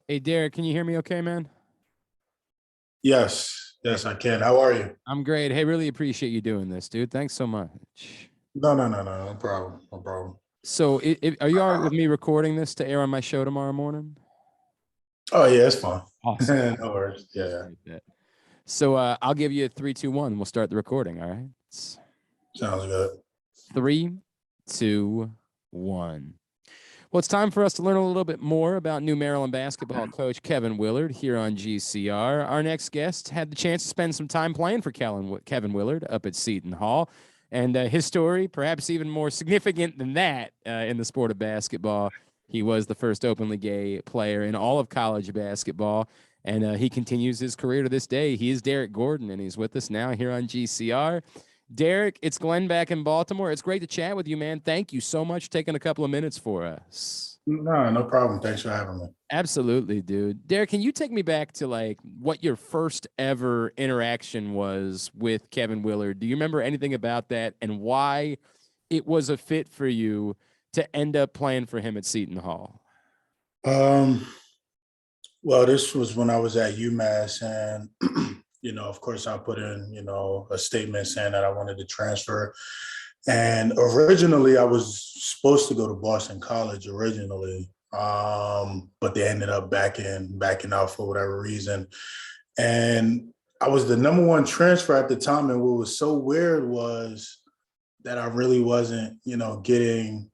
Hey, Derrick, can you hear me okay, man? Yes, Hey, yes, I can. How are you? I'm great. Hey, really appreciate you doing this, dude. Thanks so much. No, no, no, no, no problem, no problem. So, are you all right with me recording this to air on my show tomorrow morning? Oh yeah, it's fine. Awesome. No worries. Yeah, Appreciate that. So, I'll give you a three, two, one. We'll start the recording. All right. It's sounds good. three, two, one. Well, it's time for us to learn a little bit more about New Maryland basketball coach Kevin Willard here on GCR. Our next guest had the chance to spend some time playing for Kevin Willard up at Seton Hall. And his story, perhaps even more significant than that in the sport of basketball, he was the first openly gay player in all of college basketball. And he continues his career to this day. He is Derrick Gordon, and he's with us now here on GCR. Derrick, it's Glenn back in Baltimore. It's great to chat with you, man. Thank you so much for taking a couple of minutes for us. No, no problem. Thanks for having me. Absolutely, dude. Derrick, can you take me back to like what your first ever interaction was with Kevin Willard? Do you remember anything about that and why it was a fit for you to end up playing for him at Seton Hall? Um, well, this was when I was at UMass, and of course, I put in, a statement saying that I wanted to transfer. And originally, I was supposed to go to Boston College originally, but they ended up backing out for whatever reason. And I was the number one transfer at the time. And what was so weird was that I really wasn't, getting,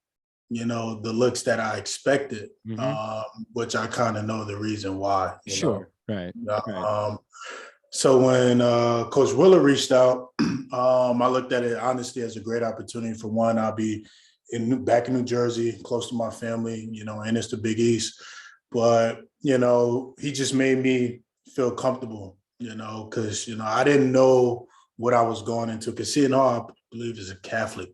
the looks that I expected, Mm-hmm. which I kind of know the reason why, Sure. Right. Right. Um, so when Coach Willard reached out, I looked at it honestly as a great opportunity. For one, I'll be back in New Jersey, close to my family, and it's the Big East. But he just made me feel comfortable, because I didn't know what I was going into. Because Seton Hall, I believe, is a Catholic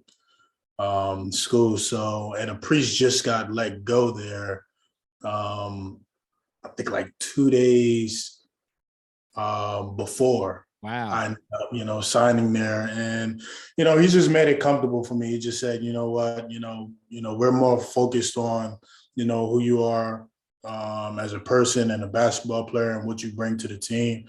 school. So, and a priest just got let go there. I think like 2 days before I Wow. ended up, signing there. And, he just made it comfortable for me. He just said, you know what, we're more focused on, who you are as a person and a basketball player and what you bring to the team.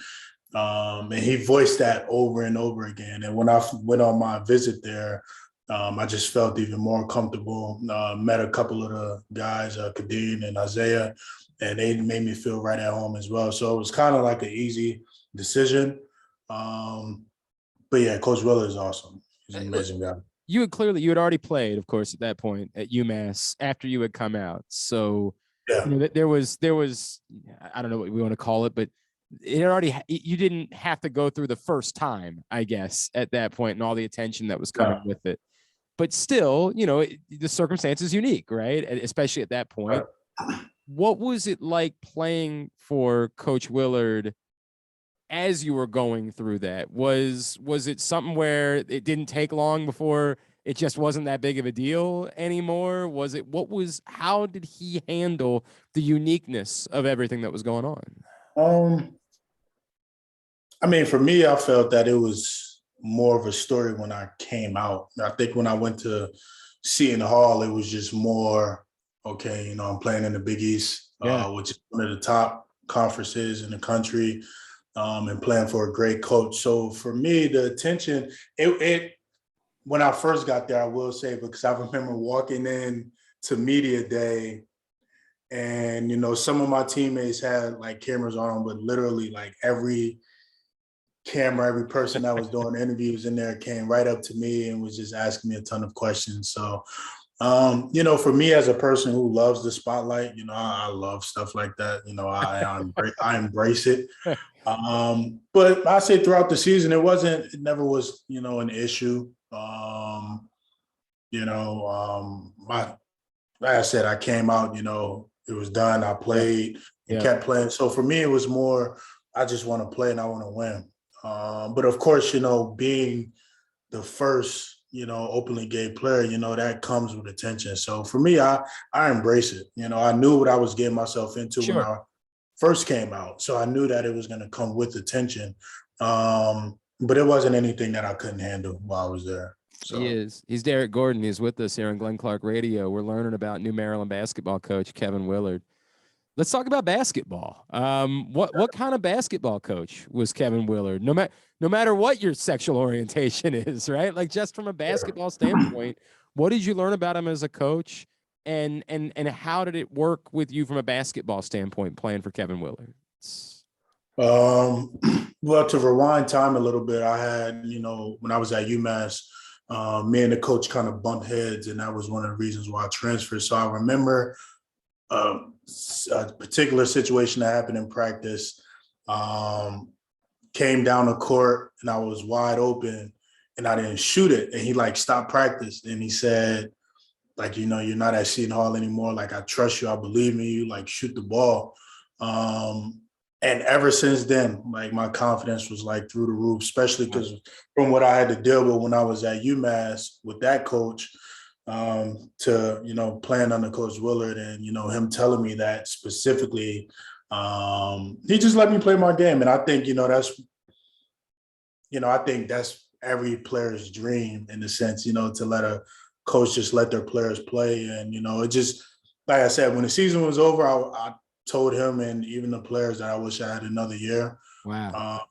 And he voiced that over and over again. And when I went on my visit there, I just felt even more comfortable. Met a couple of the guys, Kadeem and Isaiah, and they made me feel right at home as well. So it was kind of like an easy decision. Um, but yeah, Coach Willard is awesome. He's an Look, amazing guy. you had already played, of course, at that point at UMass after you had come out. So, Yeah, there was I don't know what we want to call it, but it already you didn't have to go through the first time, I guess, at that point and all the attention that was coming yeah, with it. But still, the circumstance is unique, right? Especially at that point. right. What was it like playing for Coach Willard as you were going through that? Was it something where it didn't take long before it just wasn't that big of a deal anymore? Was it how did he handle the uniqueness of everything that was going on? Um, I mean, for me, I felt that it was more of a story when I came out. I think when I went to Seton Hall, it was just more, okay, I'm playing in the Big East, Yeah. which is one of the top conferences in the country, and playing for a great coach. So for me, the attention, it when I first got there, I will say, because I remember walking in to media day, and some of my teammates had like cameras on them, but literally like every camera, every person that was doing interviews in there came right up to me and was just asking me a ton of questions. So, for me as a person who loves the spotlight, I love stuff like that. I embrace it. But I say throughout the season, it never was, an issue. My like I said, I came out, it was done. I Yeah. played and Yeah. kept playing. So for me, it was more, I just want to play and I want to win. But of course, being the first, openly gay player, that comes with attention. So for me, I embrace it. I knew what I was getting myself into when Sure. I first came out. So I knew that it was going to come with attention. But it wasn't anything that I couldn't handle while I was there. He So is. He's Derrick Gordon. He's with us here on Glenn Clark Radio. We're learning about New Maryland basketball coach Kevin Willard. Let's talk about basketball. What kind of basketball coach was Kevin Willard? No matter what your sexual orientation is, right? Like just from a basketball standpoint, what did you learn about him as a coach, and how did it work with you from a basketball standpoint playing for Kevin Willard? Well, to rewind time a little bit, I had, when I was at UMass, me and the coach kind of bumped heads, and that was one of the reasons why I transferred. So I remember a particular situation that happened in practice. Came down the court, and I was wide open, and I didn't shoot it. And he stopped practice, and he said, you're not at Seton Hall anymore. Like, I trust you. I believe in you. Like, shoot the ball. And ever since then, my confidence was through the roof, especially because from what I had to deal with when I was at UMass with that coach, to, playing under Coach Willard and, him telling me that specifically, he just let me play my game. And I think, I think that's every player's dream in the sense, to let a coach just let their players play. And, it just, like I said, when the season was over, I told him and even the players that I wish I had another year. Wow.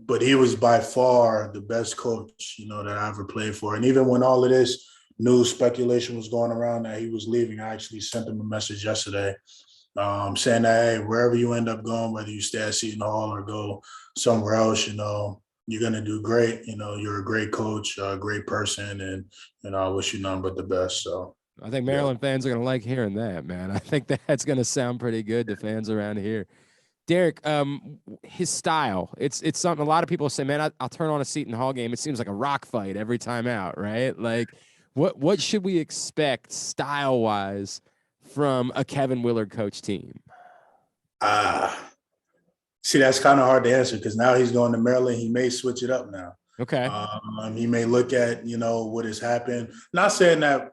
But he was by far the best coach, that I ever played for. And even when all of this news speculation was going around that he was leaving, I actually sent him a message yesterday saying that, hey, wherever you end up going, whether you stay at Seton Hall or go somewhere else, you're going to do great. You're a great coach, a great person, and I wish you nothing but the best. So I think Maryland fans are going to like hearing that, man. I think that's going to sound pretty good to fans around here. Derrick, his style, it's something a lot of people say, man, I'll turn on a Seton Hall game. It seems like a rock fight every time out, right? Like, what should we expect style-wise from a Kevin Willard coach team? See, that's kind of hard to answer because now he's going to Maryland. He may switch it up now. Okay. He may look at, what has happened. Not saying that,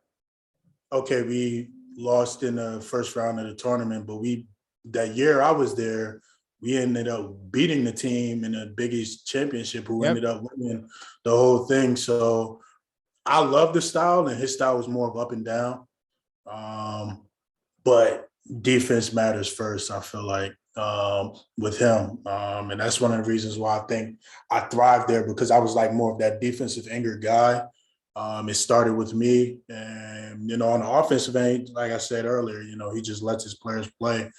okay, we lost in the first round of the tournament, but that year I was there, we ended up beating the team in the Big East championship who ended up winning the whole thing. So I love the style, and his style was more of up and down. But defense matters first, I feel like, with him. And that's one of the reasons why I think I thrived there because I was more of that defensive anger guy. It started with me. And, on the offensive end, like I said earlier, he just lets his players play.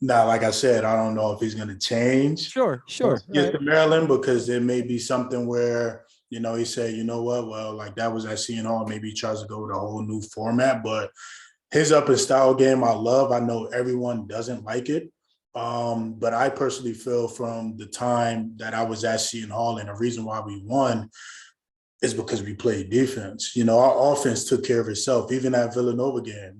Now, like I said, I don't know if he's going to change. Sure. Get to Maryland because it may be something where, he said, you know what, well, that was at Seton Hall. Maybe he tries to go with a whole new format. But his up and style game, I love. I know everyone doesn't like it. But I personally feel from the time that I was at Seton Hall and the reason why we won is because we played defense. Our offense took care of itself. Even that Villanova game,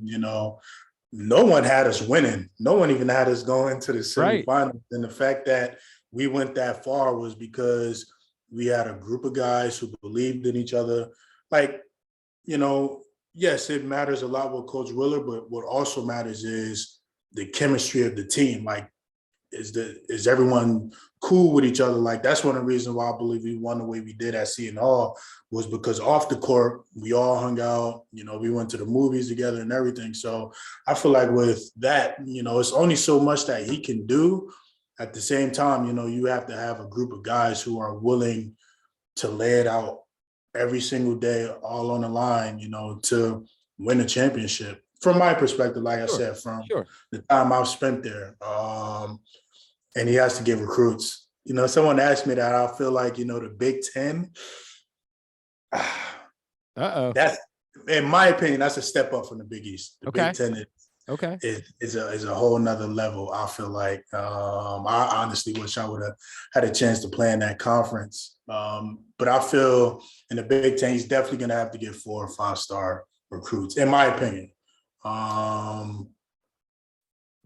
no one had us winning. No one even had us going to the semifinals. Right. And the fact that we went that far was because we had a group of guys who believed in each other. Yes, it matters a lot with Coach Willard, but what also matters is the chemistry of the team. Is everyone cool with each other? That's one of the reasons why I believe we won the way we did at Seton Hall was because off the court, we all hung out, we went to the movies together and everything. So I feel like with that, it's only so much that he can do. At the same time, you have to have a group of guys who are willing to lay it out every single day, all on the line, to win a championship. From my perspective, like I said, from the time I've spent there, and he has to get recruits. Someone asked me that. I feel like, the Big Ten, that's, in my opinion, that's a step up from the Big East. The Big Ten is a whole nother level, I feel like. I honestly wish I would have had a chance to play in that conference. But I feel in the Big Ten, he's definitely going to have to get 4 or 5-star recruits, in my opinion.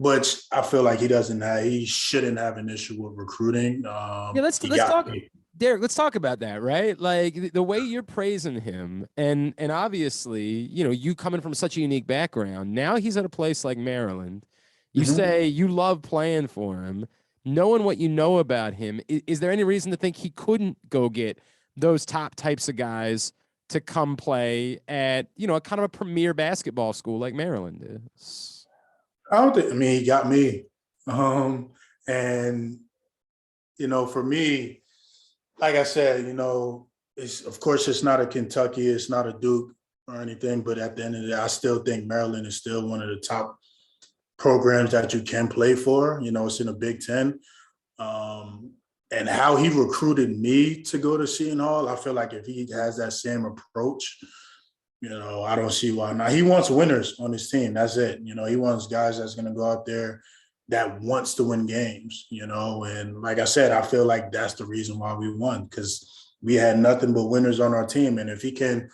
But I feel like he shouldn't have an issue with recruiting. Let's talk, Derrick. Let's talk about that, right? Like the way you're praising him, and obviously, you coming from such a unique background. Now he's at a place like Maryland. You say you love playing for him. Knowing what you know about him, is there any reason to think he couldn't go get those top types of guys to come play at, a kind of a premier basketball school like Maryland is? I don't think. I mean, he got me. And for me, like I said, it's of course it's not a Kentucky, it's not a Duke or anything, but at the end of the day, I still think Maryland is still one of the top programs that you can play for. It's in the Big Ten. Um, and how he recruited me to go to Seton Hall, I feel like if he has that same approach, I don't see why not. He wants winners on his team. That's it. He wants guys that's going to go out there that wants to win games, and like I said, I feel like that's the reason why we won, because we had nothing but winners on our team. And if he can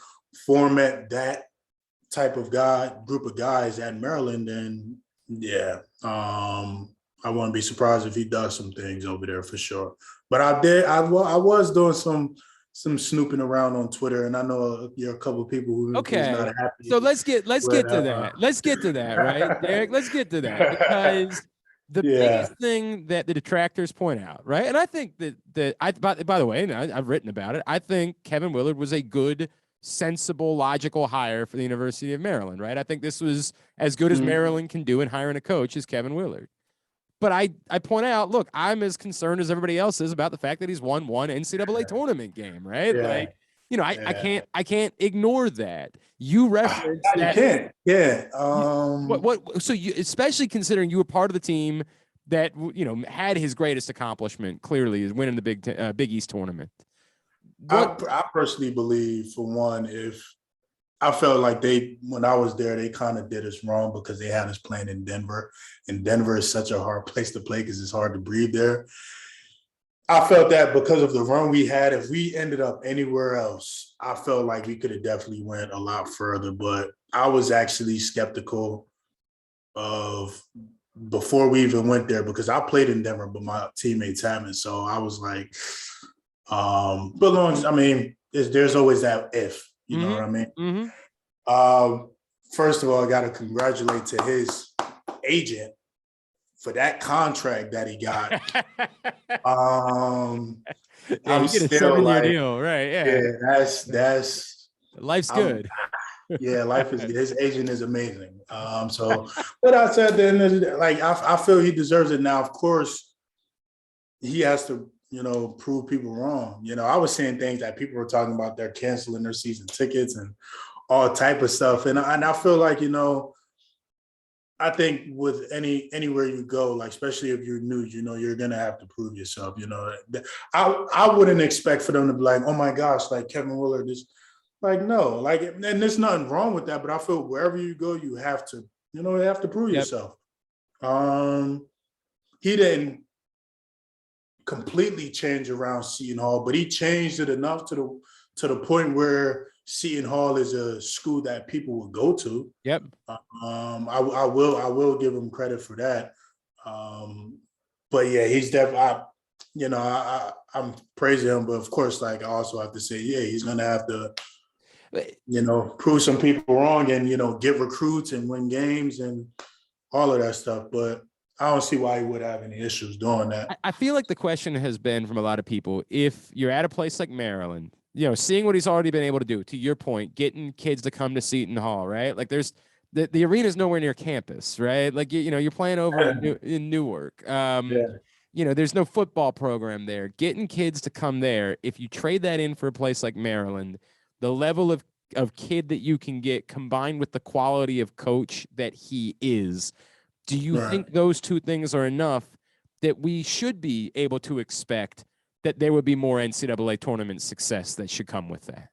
format that type of group of guys at Maryland, then yeah, I wouldn't be surprised if he does some things over there for sure. But I was doing some snooping around on Twitter, and I know you're a couple of people who's not Okay. happy. So let's get with, to that. Let's get to that, right? Derrick, let's get to that, because the yeah, biggest thing that the detractors point out, right? And I think by the way, and I've written about it, I think Kevin Willard was a good, sensible, logical hire for the University of Maryland, right? I think this was as good as Maryland can do in hiring a coach as Kevin Willard. But I point out, look, I'm as concerned as everybody else is about the fact that he's won one NCAA tournament game, right? yeah, Like, I yeah. can't ignore that. You referenced You that. can't. Yeah. So you, especially considering you were part of the team that had his greatest accomplishment clearly is winning the Big East tournament. I personally believe, for one, if I felt like when I was there, they kind of did us wrong because they had us playing in Denver. And Denver is such a hard place to play because it's hard to breathe there. I felt that because of the run we had, if we ended up anywhere else, I felt like we could have definitely went a lot further. But I was actually skeptical of before we even went there, because I played in Denver, but my teammates haven't. So I was like, but long, I mean, there's always that if, you know what I mean? Mm-hmm. First of all, I got to congratulate to his agent for that contract that he got. Yeah, I'm you get a still 7-year like, deal, right? yeah, that's life's good. yeah, life is, his agent is amazing. So, but I said, then, like, I feel he deserves it. Now, of course, he has to, prove people wrong. I was seeing things that people were talking about, they're canceling their season tickets and all type of stuff. And I feel like, I think with anywhere you go, like especially if you're new, you're gonna have to prove yourself. I wouldn't expect for them to be like, oh my gosh, like Kevin Willard is like, no, like, and there's nothing wrong with that. But I feel wherever you go, you have to, prove Yep. yourself. He didn't completely change around Seton Hall, but he changed it enough to the point where Seton Hall is a school that people will go to. Yep. I will give him credit for that. But yeah, he's definitely, I'm praising him, but of course, like I also have to say, yeah, he's gonna have to, prove some people wrong and get recruits and win games and all of that stuff. But I don't see why he would have any issues doing that. I feel like the question has been from a lot of people, if you're at a place like Maryland, seeing what he's already been able to do, to your point, getting kids to come to Seton Hall, right? Like there's the arena is nowhere near campus, right? Like, you're playing over in Newark. There's no football program there. Getting kids to come there, if you trade that in for a place like Maryland, the level of kid that you can get combined with the quality of coach that he is, do you think those two things are enough that we should be able to expect that there would be more NCAA tournament success that should come with that?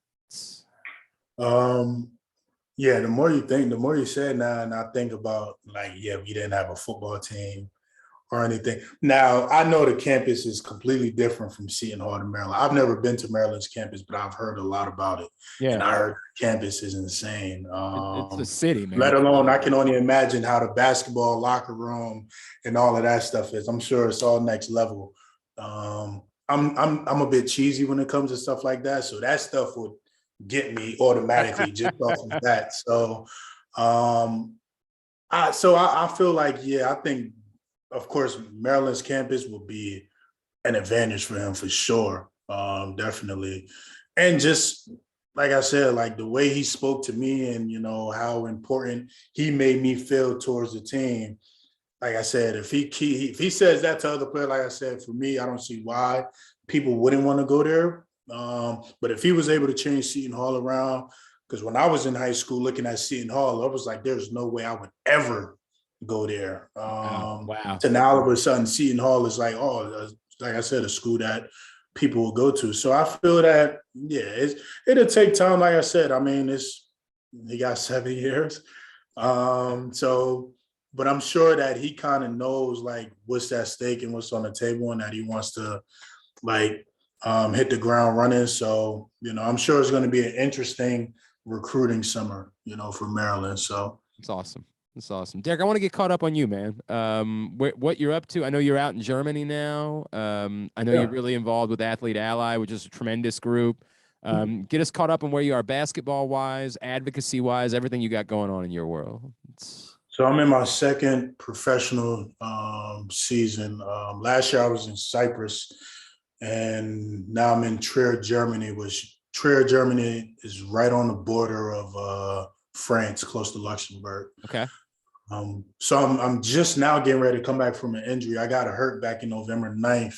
Yeah, the more you think, the more you say now, and I think about, like, yeah, we didn't have a football team or anything. Now, I know the campus is completely different from Seton Hall to Maryland. I've never been to Maryland's campus, but I've heard a lot about it. Yeah. And I heard the campus is insane. It's a city, man. Let alone, I can only imagine how the basketball locker room and all of that stuff is. I'm sure it's all next level. I'm a bit cheesy when it comes to stuff like that. So that stuff would get me automatically just off of that. So I feel like, yeah, I think, of course, Maryland's campus will be an advantage for him for sure. Definitely. And just like I said, like the way he spoke to me and, how important he made me feel towards the team. Like I said, if he says that to other players, like I said, for me, I don't see why people wouldn't want to go there. But if he was able to change Seton Hall around, because when I was in high school looking at Seton Hall, I was like, there's no way I would ever go there. Oh, wow. To now all of a sudden, Seton Hall is like, like I said, a school that people will go to. So I feel that, yeah, it'll take time. Like I said, I mean, he got 7 years. So, but I'm sure that he kind of knows like what's at stake and what's on the table, and that he wants to like hit the ground running. So, I'm sure it's going to be an interesting recruiting summer, for Maryland. So It's awesome. It's awesome. Derrick, I want to get caught up on you, man. What you're up to. I know you're out in Germany now. I know you're yeah. really involved with Athlete Ally, which is a tremendous group. Get us caught up on where you are basketball wise, advocacy wise, everything you got going on in your world. So I'm in my second professional season. Last year I was in Cyprus, and now I'm in Trier, Germany, which Trier, Germany is right on the border of France, close to Luxembourg. Okay. So I'm just now getting ready to come back from an injury. I got hurt back in November 9th,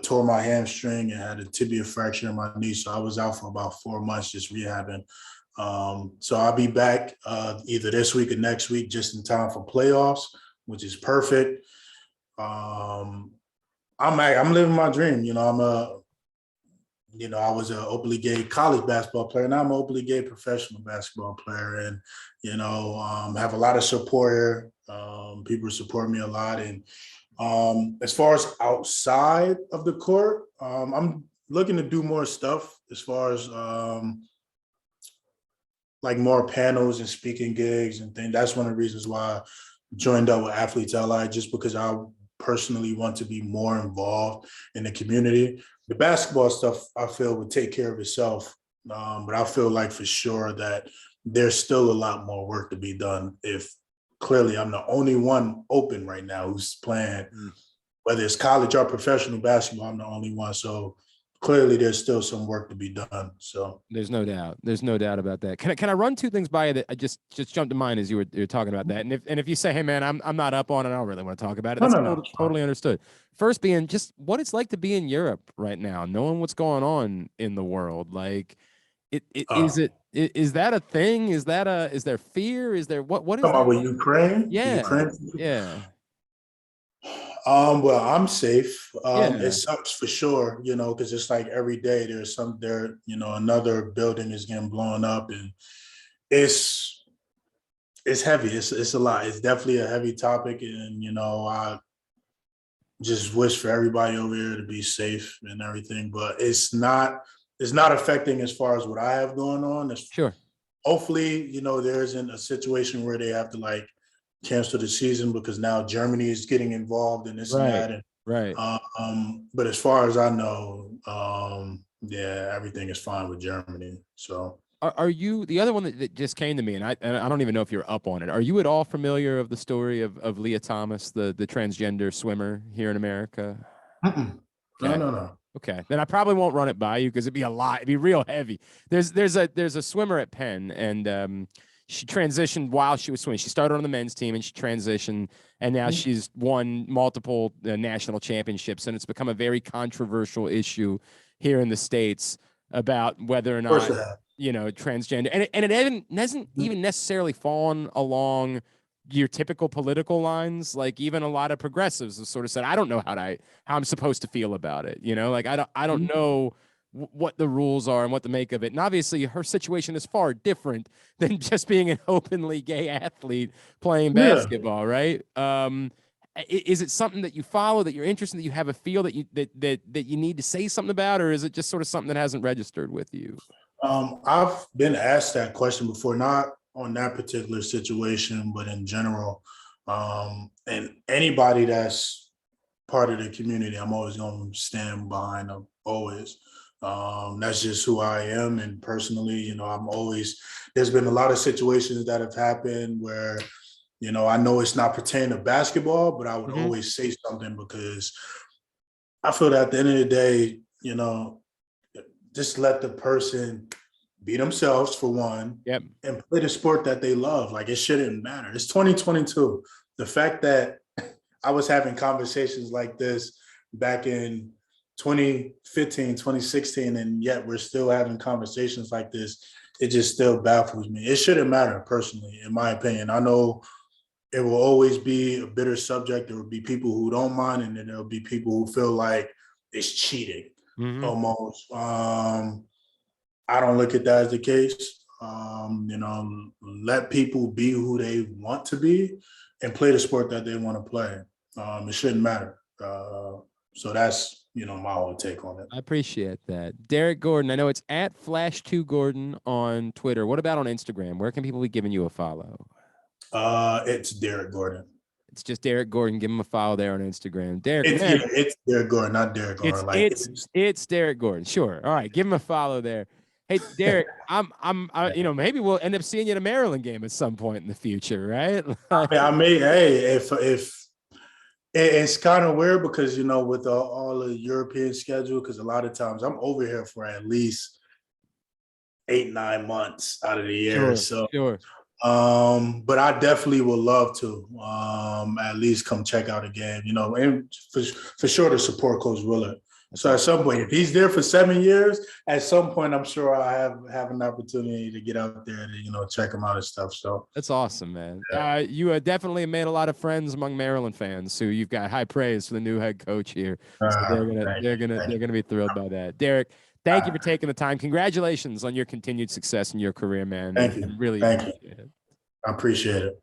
tore my hamstring and had a tibia fracture in my knee. So I was out for about 4 months just rehabbing. So I'll be back either this week or next week, just in time for playoffs, which is perfect. I'm living my dream. I was an openly gay college basketball player. Now I'm an openly gay professional basketball player, and have a lot of support here. People support me a lot, and as far as outside of the court, I'm looking to do more stuff as far as like more panels and speaking gigs and things. That's one of the reasons why I joined up with Athletes Ally, just because I personally want to be more involved in the community. The basketball stuff I feel would take care of itself, but I feel like for sure that there's still a lot more work to be done. If clearly I'm the only one open right now who's playing, whether it's college or professional basketball, I'm the only one. So clearly there's still some work to be done. So there's no doubt. There's no doubt about that. Can I run two things by you that I just jumped to mind as you were talking about that? And if you say, hey man, I'm not up on it, I don't really want to talk about it. That's no. totally understood. First being just what it's like to be in Europe right now, knowing what's going on in the world. Like is that a thing? Is there fear? Is there what is Talking that about with like? Ukraine, the Yeah. Ukraine. Yeah. Well, I'm safe. It Yeah. sucks for sure, because it's like every day another building is getting blown up, and it's heavy. It's a lot. It's definitely a heavy topic, and I just wish for everybody over here to be safe and everything. But it's not affecting as far as what I have going on. Sure. Hopefully, there isn't a situation where they have to like cancel the season because now Germany is getting involved in this and Right. that. And, Right. but as far as I know, yeah, everything is fine with Germany. So Are you the other one that just came to me, and I don't even know if you're up on it. Are you at all familiar of the story of Leah Thomas, the transgender swimmer here in America? no, Okay. no. Okay. Then I probably won't run it by you because it'd be a lot. It'd be real heavy. There's a swimmer at Penn, and she transitioned while she was swimming. She started on the men's team and she transitioned, and now she's won multiple national championships, and it's become a very controversial issue here in the States about whether or Of course not it has. transgender, and it hasn't even necessarily fallen along your typical political lines. Like even a lot of progressives have sort of said, I don't know how I'm supposed to feel about it. Like I don't know what the rules are and what to make of it. And obviously her situation is far different than just being an openly gay athlete playing Yeah. basketball, right? Is it something that you follow, that you're interested in, that you have a feel that you need to say something about, or is it just sort of something that hasn't registered with you? I've been asked that question before, not on that particular situation, but in general. And anybody that's part of the community, I'm always going to stand behind them, always. That's just who I am. And personally, there's been a lot of situations that have happened where, I know it's not pertaining to basketball, but I would always say something because I feel that at the end of the day, just let the person be themselves for one, Yep. and play the sport that they love. Like, it shouldn't matter. It's 2022. The fact that I was having conversations like this back in 2015, 2016, and yet we're still having conversations like this, it just still baffles me. It shouldn't matter, personally, in my opinion. I know it will always be a bitter subject. There will be people who don't mind, and then there'll be people who feel like it's cheating almost. I don't look at that as the case. Let people be who they want to be and play the sport that they want to play. It shouldn't matter. So that's, my whole take on it. I appreciate that. Derrick Gordon, I know it's at Flash2Gordon on Twitter. What about on Instagram? Where can people be giving you a follow? It's Derrick Gordon. It's just Derrick Gordon. Give him a follow there on Instagram. Derrick, it's Derrick Gordon, not Derrick Gordon. It's Derrick Gordon. Sure. All right, give him a follow there. Hey, Derrick, maybe we'll end up seeing you at a Maryland game at some point in the future, right? I mean, hey, if it's kind of weird because with all the European schedule, because a lot of times I'm over here for at least 8-9 months out of the year. Sure. But I definitely would love to at least come check out a game, and for sure to support Coach Willard. So at some point, if he's there for 7 years, at some point, I'm sure I'll have an opportunity to get out there to, check him out and stuff. So that's awesome, man. Yeah. You definitely made a lot of friends among Maryland fans, so you've got high praise for the new head coach here. So they're gonna be thrilled by that. Derrick, thank you for taking the time. Congratulations on your continued success in your career, man. Thank you. Really appreciate it. I appreciate it.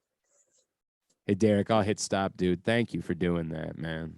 Hey, Derrick, I'll hit stop, dude. Thank you for doing that, man.